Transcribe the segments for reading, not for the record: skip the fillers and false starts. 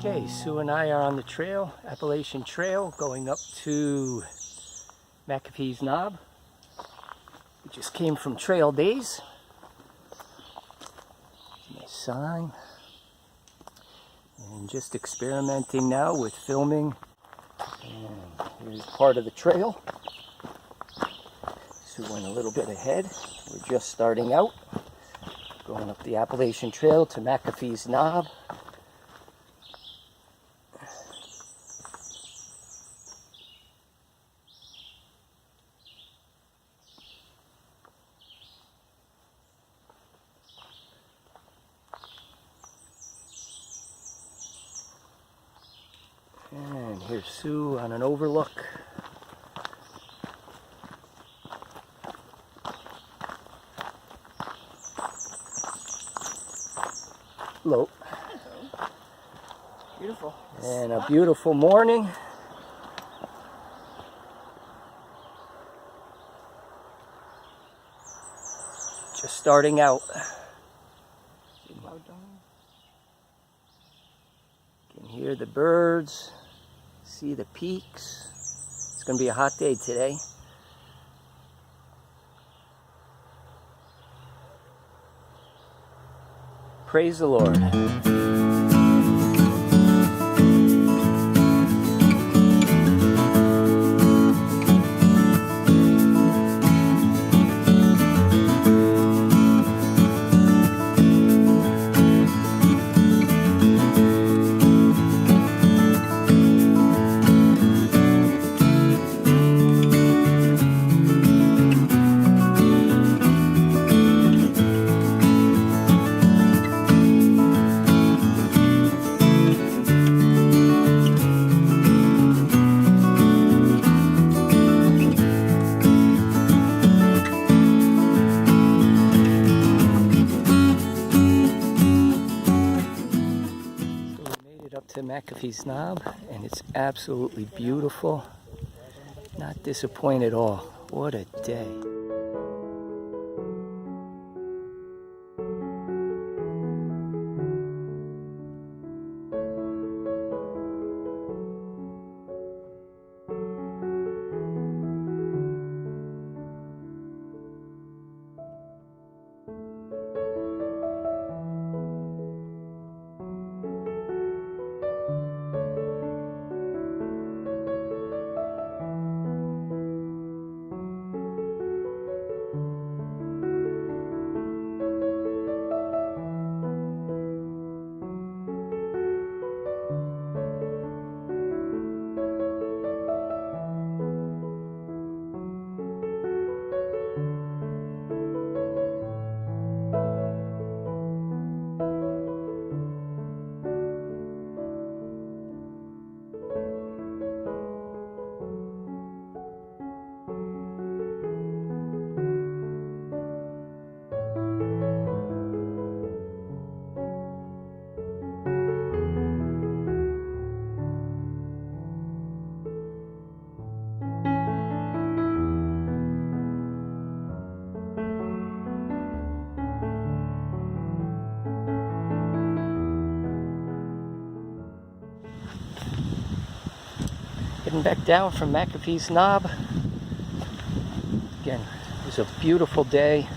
Okay, Sue and I are on the trail, Appalachian Trail, going up to McAfee Knob. We just came from trail days. Nice sign. And just experimenting now with filming. And here's part of the trail. Sue went a little bit ahead. We're just starting out. Going up the Appalachian Trail to McAfee Knob. And here's Sue on an overlook. Hello. Beautiful. And a beautiful morning. Just starting out. You can hear the birds, see the peaks. It's going to be a hot day today. Praise the Lord. Up to McAfee Knob, and it's absolutely beautiful. Not disappointed at all. What a day. Heading back down from McAfee Knob. Again, it was a beautiful day.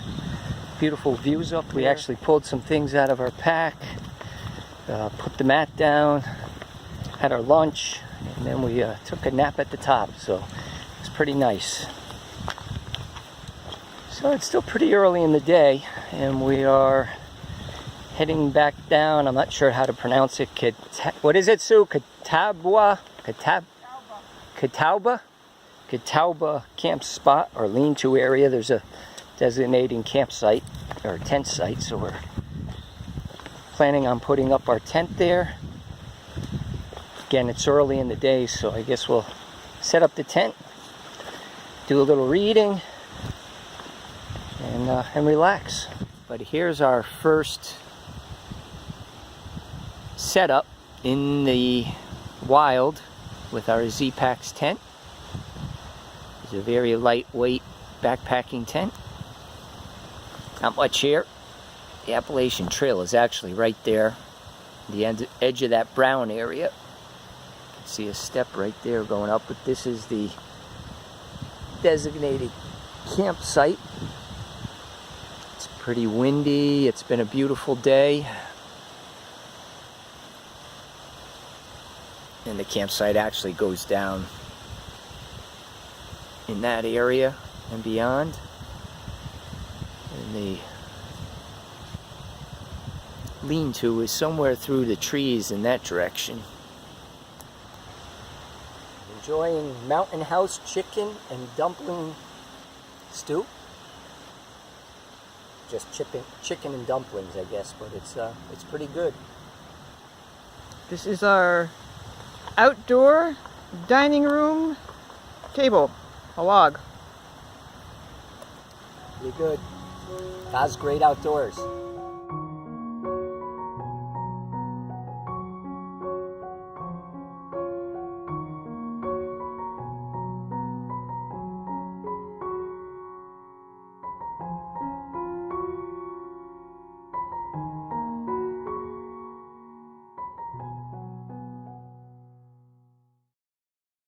Beautiful views up. We actually pulled some things out of our pack, put the mat down, had our lunch, and then we took a nap at the top. So it's pretty nice. So it's still pretty early in the day, and we are heading back down. I'm not sure how to pronounce it. What is it, Sue? Catawba camp spot or lean-to area. There's a designated campsite or tent site, so we're planning on putting up our tent there. Again, it's early in the day, so I guess we'll set up the tent, do a little reading, and relax. But here's our first setup in the wild with our Z-Packs tent. It's a very lightweight backpacking tent. Not much here. The Appalachian Trail is actually right there. the edge of that brown area. You can see a step right there going up, but this is the designated campsite. It's pretty windy. It's been a beautiful day. And the campsite actually goes down in that area and beyond. And the lean-to is somewhere through the trees in that direction. Enjoying Mountain House chicken and dumpling stew. Just chicken and dumplings, I guess, but it's pretty good. This is our outdoor dining room table, a log. Pretty good. God's great outdoors.